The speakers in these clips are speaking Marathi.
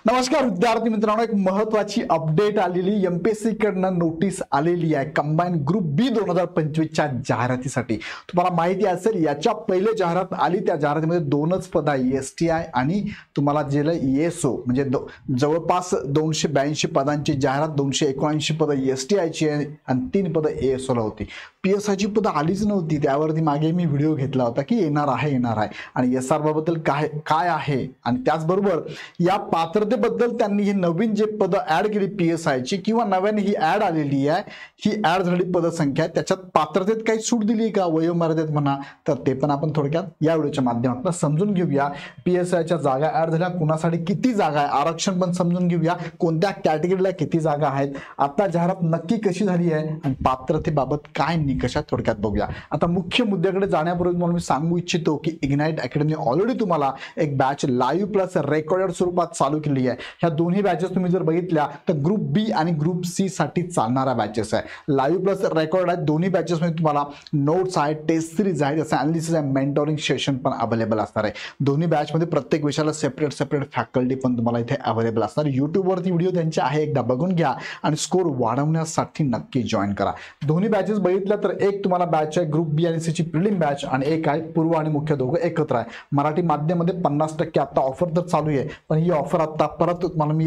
नमस्कार विद्यार्थी मित्रांनो, एक महत्त्वाची अपडेट आलेली एमपीएससी कडनं नोटीस आलेली आहे कंबाईन ग्रुप बी 2025 च्या जाहिरातीसाठी। तुम्हाला माहिती असेल याच्या पहिले जाहिरात आली, त्या जाहिरातीमध्ये दोनच पद आहे, एसटीआय आणि तुम्हाला जे एसओ, म्हणजे जवळपास 282 पदांची जाहिरात, 279 पद एसटीआय ची आणि 3 पद एसओ ला होती। पीएसआयची पद आलीच नव्हती, त्यावरती मागे मी व्हिडिओ घेतला होता की येणार आहे आणि एसआर बद्दल काय आहे आणि त्याचबरोबर या पात्रतेबद्दल त्यांनी ही नवीन जे पद ऍड केली पीएसआयची किंवा नव्याने ही ऍड आलेली आहे, ही ऍड झालेली पदसंख्या आहे, त्याच्यात पात्रतेत काही सूट दिली का वयोमर्यादेत म्हणा, तर ते पण आपण थोडक्यात या व्हिडिओच्या माध्यमातून समजून घेऊया। पीएसआयच्या जागा ऍड झाल्या, कुणासाठी किती जागा आहे, आरक्षण पण समजून घेऊया, कोणत्या कॅटेगरीला किती जागा आहेत, आता जाहिरात नक्की कशी झाली आहे आणि पात्रतेबाबत काय निकषात थोडक्यात बघूया। आता मुख्य मुद्द्याकडे जाण्यापूर्वी मला मी सांगू इच्छितो की इग्नाइट अकॅडमी ऑलरेडी तुम्हाला एक बॅच लाईव्ह प्लस रेकॉर्डेड स्वरूपात चालू केली आहे। ह्या दोन्ही बॅचेस तुम्ही जर बघितल्या तर ग्रुप बी आणि ग्रुप सी साठी चालणाऱ्या बॅचेस आहे। लाईव्ह प्लस रेकॉर्ड आहे, दोन्ही बॅचेस मध्ये तुम्हाला नोट्स आहेत, टेस्ट सिरीज आहे, जसं अनालिसिस आहे, मेंटोरिंग सेशन पण अवेलेबल असणार आहे। दोन्ही बॅच मध्ये प्रत्येक विषयाला सेपरेट फॅकल्टी पण तुम्हाला इथे अवेलेबल असणार। YouTube वरती व्हिडिओ त्यांचे आहे, एकदा बघून घ्या आणि स्कोर वाढवण्यासाठी नक्की जॉईन करा। दोन्ही बॅचेस बघितल्या तर एक तुम्हाला बॅच आहे ग्रुप बी आणि सी ची प्रिलिम बॅच आणि एक आहे पूर्व आणि मुख्य दोघं एकत्र आहे। मराठी माध्यमामध्ये 50% आता ऑफर तर चालू आहे, पण ही ऑफर आता परत तुम्हाला मी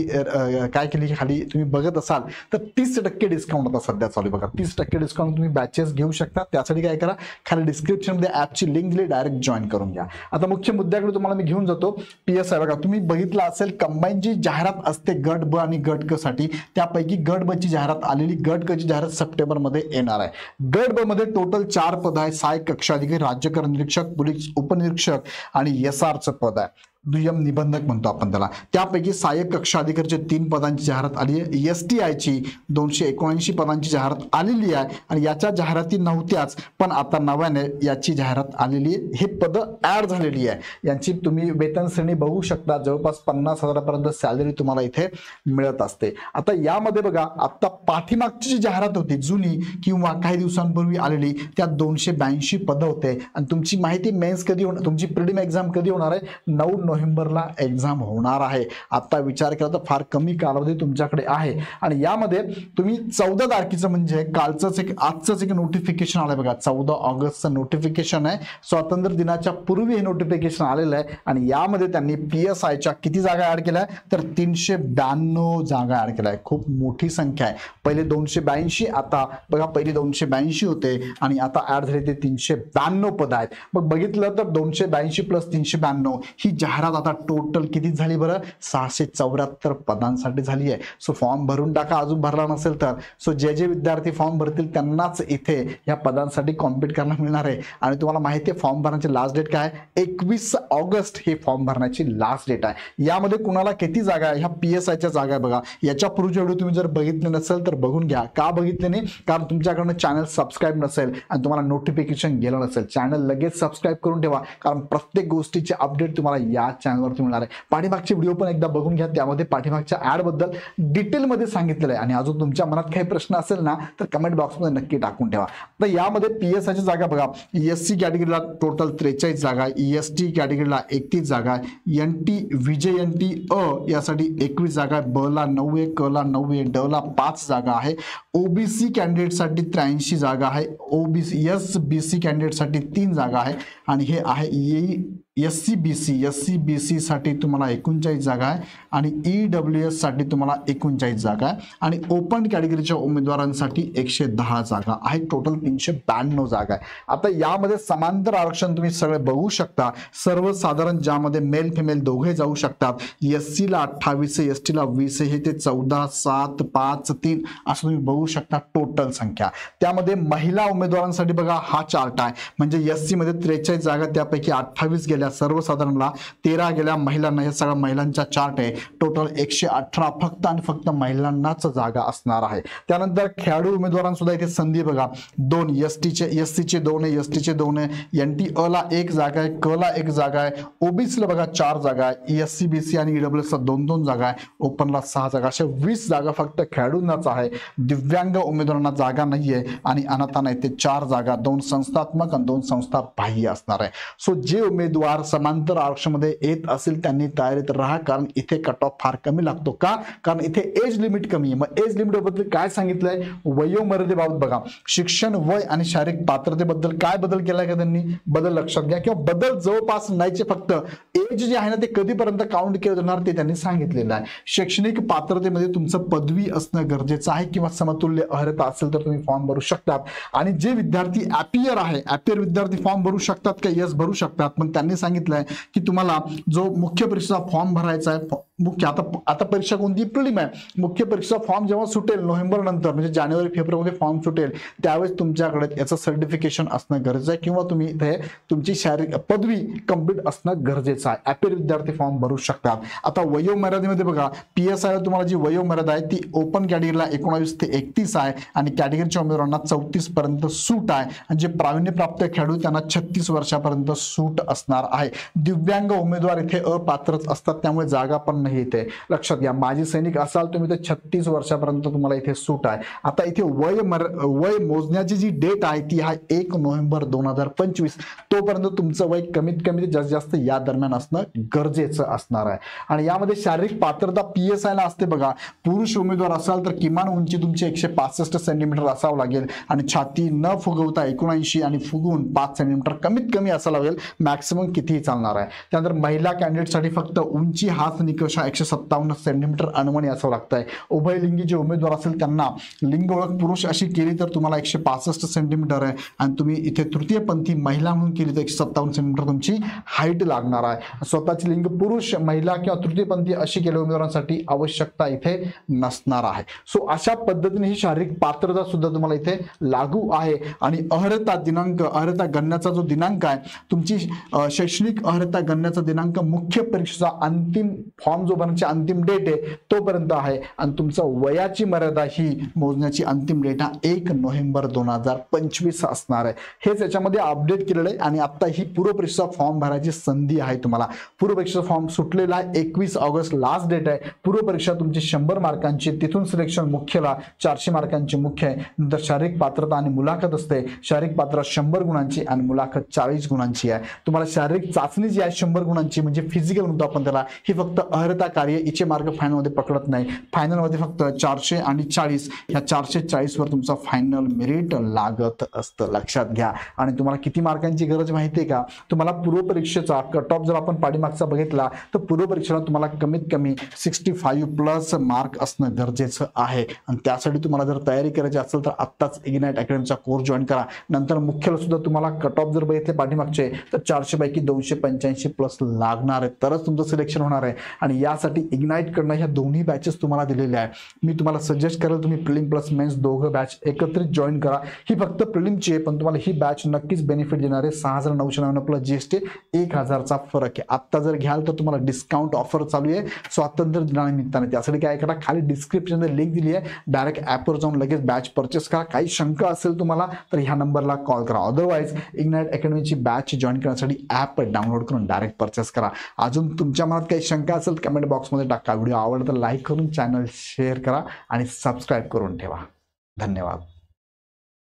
काय केली, खाली तुम्ही बघत असाल तर 30% डिस्काउंट आता सध्या चालू आहे बघा। 30% डिस्काउंट तुम्ही बॅचेस घेऊ शकता। त्यासाठी काय करा, खाली डिस्क्रिप्शन मध्ये ॲपची लिंक दिली, डायरेक्ट जॉईन करून घ्या। आता मुख्य मुद्द्याकडे तुम्हाला मी घेऊन जातो। पीएसआय बघा, तुम्ही बघितलं असेल कंबाईनची जाहिरात असते गट ब आणि गट क साठी, त्यापैकी गट ब ची जाहिरात आलेली, गट क ची जाहिरात सप्टेंबर मध्ये येणार आहे। गट ब मध्ये टोटल 4 पद आहे, सहाय्यक कक्ष अधिकारी, राज्यकर निरीक्षक, पोलीस उपनिरीक्षक आणि एसआरचं पद आहे, दुय्यम निबंधक म्हणतो आपण त्याला। त्यापैकी सहाय्यक कक्ष अधिकारीचे 3 पदांची जाहिरात आली आहे। एसटीआयची 279 पदांची जाहिरात आलेली आहे आणि याच्या जाहिराती नव्हत्याच, पण आता नव्याने याची जाहिरात आलेली आहे, हे पद ऍड झालेली आहे। यांची तुम्ही वेतन श्रेणी बघू शकता, जवळपास 50,000 पर्यंत सॅलरी तुम्हाला इथे मिळत असते। आता यामध्ये बघा, आता पाठीमागची जी जाहिरात होती जुनी किंवा काही दिवसांपूर्वी आलेली, त्यात 282 पद होते आणि तुमची माहिती मेन्स कधी होणार, तुमची प्रिलिम एक्झाम कधी होणार आहे, 9 नोव्हेंबरला एक्झाम होणार आहे। आता विचार केला तर फार कमी कालावधी तुमच्याकडे आहे आणि यामध्ये तुम्ही 14 तारखेचं म्हणजे आजच एक नोटिफिकेशन आलंय बघा, 14 ऑगस्टचं नोटिफिकेशन आहे। स्वातंत्र्य दिनाच्या पूर्वी हे नोटिफिकेशन आलेलं आहे आणि यामध्ये त्यांनी पीएसआयच्या किती जागा ऍड केल्या तर 392 जागा ऍड केल्या आहे। खूप मोठी संख्या आहे। पहिले 282, आता बघा पहिले 282 होते आणि आता ऍड झाले ते 392 पद आहेत। मग बघितलं तर 282 प्लस 392 ही जाहिरात आता टोटल किती झाली बरं, 674 पदांसाठी झाली आहे। सो फॉर्म भरून टाका अजून भरला नसेल तर। सो जे विद्यार्थी फॉर्म भरतील त्यांनाच इथे या पदांसाठी कॉम्पीट करायला मिळणार आहे आणि तुम्हाला माहिती आहे फॉर्म भरण्याची लास्ट डेट काय आहे, 21 ऑगस्ट हे फॉर्म भरण्याची लास्ट डेट आहे। यामध्ये कुणाला किती जागा आहे, ह्या पीएसआयच्या जागा आहे बघा। याच्या पूर्वीचे व्हिडिओ तुम्ही जर बघितले नसेल तर बघून घ्या। का बघितले नाही, कारण तुमच्याकडनं चॅनल सबस्क्राईब नसेल आणि तुम्हाला नोटिफिकेशन गेलं नसेल। चॅनल लगेच सबस्क्राईब करून ठेवा, कारण प्रत्येक गोष्टीचे अपडेट तुम्हाला या चॅनलवरती मिळणार आहे। पाठीमागचे व्हिडिओ पण एकदा बघून घ्या, त्यामध्ये पाठीमागच्या ऍड बद्दल डिटेलमध्ये सांगितलेलं आहे आणि अजून तुमच्या मनात काही प्रश्न असेल ना तर कमेंट बॉक्समध्ये नक्की टाकून ठेवा। तर यामध्ये पीएसआयची जागा बघा, एससी कॅटेगरीला टोटल 43 जागा आहे, एसटी कॅटेगरीला 31 जागा आहे, एनटी विजय एनटी अ यासाठी 21 जागा आहे, ब ला 9 आहे, क ला 9 आहे, ड ला 5 जागा आहे, ओबीसी कॅन्डिडेटसाठी 83 जागा आहे, ओबीसी एसबीसी कॅन्डिडेटसाठी 3 जागा आहे आणि हे आहे एससी साठी तुम्हाला 39 जागा आहे आणि ईडब्ल्यूएस साठी तुम्हाला 39 जागा आहे आणि ओपन कॅटेगरीच्या उमेदवारांसाठी 110 जागा आहे। टोटल 392 जागा आहे। आता यामध्ये समांतर आरक्षण तुम्ही सगळे बघू शकता, सर्वसाधारण ज्यामध्ये मेल फिमेल दोघे जाऊ शकतात। एससी ला 28 आहे, एसटी ला 20 आहे, हे ते 14 7 5 3 असं तुम्ही बघू शकता टोटल संख्या। त्यामध्ये महिला उमेदवारांसाठी बघा हा चार्ट आहे, म्हणजे एससी मध्ये 43 जागा, त्यापैकी 28 गेल्या सर्वसाधारणला, 13 गेल्या महिलांना, हे सगळं महिलांचा चार्ट आहे। टोटल 118 फक्त आणि फक्त महिलांनाच जागा असणार आहे। त्यानंतर खेळाडू उमेदवारांसुद्धा इथे संधी बघा, 2 एससीचे 2 आहे, एसटीचे 2 आहे, एनटी अ ला 1 जागा आहे, क ला 1 जागा आहे, ओबीसी ला बघा 4 जागा आहे, एससी बीसी आणि ईडब्ल्यूएस ला 2-2 जागा आहे, ओपनला 6 जागा, अशा 20 जागा फक्त खेळाडूंनाच आहे। दिव्यांग उमेदवारांना जागा नाहीये आणि अनाथांना इथे 4 जागा, 2 संस्थात्मक आणि 2 संस्था बाह्य असणार आहे। सो जे उमेदवार समांतर आरक्षणामध्ये येत असेल त्यांनी तयारीत राहा, कारण इथे कट ऑफ फार कमी लागतो. का? कारण इथे एज लिमिट कमी आहे. मग एज लिमिट बद्दल काय सांगितलंय? वयोमर्यादेबाबत बघा, शिक्षण, वय आणि शारीरिक पात्रतेबद्दल काय बदल केलाय का त्यांनी? बदल लक्षात घ्या, किंवा बदल जवळपास नाहीचे, फक्त एज जे आहे ना ते कधीपर्यंत काउंट केलं जाणार ते त्यांनी सांगितलेलं आहे. शैक्षणिक पात्रतेमध्ये तुमचं पदवी असणं गरजेचं आहे किंवा समतुल्य अर्हता असेल तर तुम्ही फॉर्म भरू शकतात. आणि जे विद्यार्थी ॲपियर आहे, ॲपियर विद्यार्थी फॉर्म भरू शकतात का? यस, भरू शकतात. पण त्यांनी सांगितलंय की तुम्हाला जो मुख्य परीक्षेचा फॉर्म भरायचा आहे, मुख्य आता परीक्षा कोणती? प्रिलिम आहे. मुख्य परीक्षा फॉर्म जेव्हा सुटेल नोव्हेंबर नंतर, म्हणजे जानेवारी फेब्रुवारीमध्ये फॉर्म सुटेल, त्यावेळेस तुमच्याकडे याचं सर्टिफिकेशन असणं गरजेचं आहे किंवा तुम्ही इथे तुमची शारीरिक पदवी कंप्लीट असणं गरजेचं आहे. ॲपियर विद्यार्थी फॉर्म भरू शकतात. आता वयोमर्यादेमध्ये बघा, PSI ला तुम्हाला जी वयोमर्यादा आहे ती ओपन कॅटेगरीला 19 ते 31 आहे आणि कॅटेगरीच्या उमेदवारांना 34 पर्यंत सूट आहे. आणि जे प्रावीण्यप्राप्त खेळाडू त्यांना 36 वर्षापर्यंत सूट असणार आहे. दिव्यांग उमेदवार इथे अपात्रच असतात, त्यामुळे जागा पण नाही इथे. लक्षात घ्या, माजी सैनिक असाल तुम्ही तर 36 वर्षापर्यंत तुम्हाला इथे सूट आहे. आता इथे वय मोजण्याची जी डेट आहे ती आहे 1 नोव्हेंबर 2025. तोपर्यंत तुमचं वय कमीत कमी जास्तीत जास्त या दरम्यान असणं गरजेचं असणार आहे. आणि यामध्ये शारीरिक पात्रता PSI ला असते बघा, पुरुष उमेदवार असाल तर किमान उंची तुमची 165 सेंटीमीटर असावं लागेल आणि छाती न फुगवता 79 आणि फुगवून 5 सेंटीमीटर कमीत कमी असावं लागेल. मॅक्सिमम कितीही चालणार आहे. त्यानंतर महिला कॅन्डिडेटसाठी फक्त उंची हाच निकष 157 सेंटीमीटर अनमणी असावं लागतंय. उभयलिंगी जे उमेदवार असेल त्यांना लिंग ओळख पुरुष अशी केली तर तुम्हाला 165 सेंटीमीटर आहे आणि तुम्ही इथे तृतीयपंथी महिला म्हणून केली तर 157 सेंटीमीटर तुमची हाईट लागणार आहे. स्वतःची लिंग पुरुष, महिला किंवा तृतीयपंथी अशी केलेल्या उमेदवारांसाठी आवश्यकता इथे नसणार आहे. सो अशा पद्धतीने ही शारीरिक पात्रता सुद्धा तुम्हाला इथे लागू आहे. आणि अर्हता गणण्याचा जो दिनांक आहे, तुमची शैक्षणिक अर्हता गणण्याचा दिनांक मुख्य परीक्षेचा अंतिम फॉर्म जो भरण्याची अंतिम डेट आहे तोपर्यंत आहे. आणि तुमचं वयाची मर्यादा ही मोजण्याची अंतिम डेट हा 1 नोव्हेंबर 2025 असणार आहे. हेच याच्यामध्ये अपडेट केलेलं आहे. आणि आता ही पूर्वपरीक्षा फॉर्म भरायची संधी आहे तुम्हाला. पूर्वपरीक्षा फॉर्म सुटलेला आहे, 21 ऑगस्ट लास्ट डेट आहे. पूर्वपरीक्षा तुमची 100 मार्कांची, तिथून सिलेक्शन मुख्यला 400 मार्कांची मुख्य आहे. नंतर शारीरिक पात्रता आणि मुलाखत असते. शारीरिक पात्रता 100 गुणांची आणि मुलाखत 40 गुणांची आहे. तुम्हाला शारीरिक चाचणी जी आहे 100 गुणांची म्हणजे फिजिकल म्हणतो आपण त्याला, ही फक्त अर्हता कार्य, हिचे मार्क फायनल मध्ये पकडत नाही. फायनल मध्ये फक्त 400 आणि 40 ह्या 440 वर तुमचा फायनल मेरिट लागत असतं. लक्षात घ्या. आणि तुम्हाला किती मार्कांची गरज माहिती आहे का? तुम्हाला पूर्वपरीक्षेचा कट ऑफ जर आपण पाठीमागचा बघितला तर पूर्वपरीक्षेला तुम्हाला कमीत कमी 65 प्लस मार्क असणं गरजेचं आहे. आणि त्यासाठी तुम्हाला जर तयारी करायची असेल तर आत्ताच इग्नाइट अकॅडमीचा कोर्स जॉईन करा. नंतर मुख्यला सुद्धा तुम्हाला कट ऑफ जर बघितले पाठीमागचे तर 400 पैकी 285 प्लस लागणार आहे, तरच तुमचं सिलेक्शन होणार आहे. आणि यासाठी इग्नाइट करणं ह्या दोन्ही बॅचेस तुम्हाला दिलेल्या आहे. मी तुम्हाला सजेस्ट करेल तुम्ही प्रिलिम प्लस मेन्स दोघं बॅच एकत्रित जॉईन करा. ही फक्त प्रिलिमची आहे, पण तुम्हाला ही बॅच नक्कीच बेनिफिट देणार आहे. 6,999 प्लस GST 1,000चा फरक आहे. आत्ता जर घ्याल तर तुम्हाला डिस्काउंट ऑफर चालू आहे स्वातंत्र्य दिनानिमित्ताने. त्यासाठी काय करा, खाली डिस्क्रिप्शनमध्ये लिंक दिली आहे, डायरेक्ट ॲपवर जाऊन लगेच बॅच परचेस करा. काही शंका असेल तुम्हाला तर ह्या नंबरला कॉल करा. अदरवाईज इग्नाइट अकॅडमीची बॅच जॉईन करण्यासाठी ॲप डाउनलोड करून डायरेक्ट परचेस करा. अजून तुमच्या मनात काही शंका असेल कमेंट बॉक्समध्ये टाका. व्हिडिओ आवडला तर लाईक करून चॅनल शेअर करा आणि सबस्क्राईब करून ठेवा. धन्यवाद.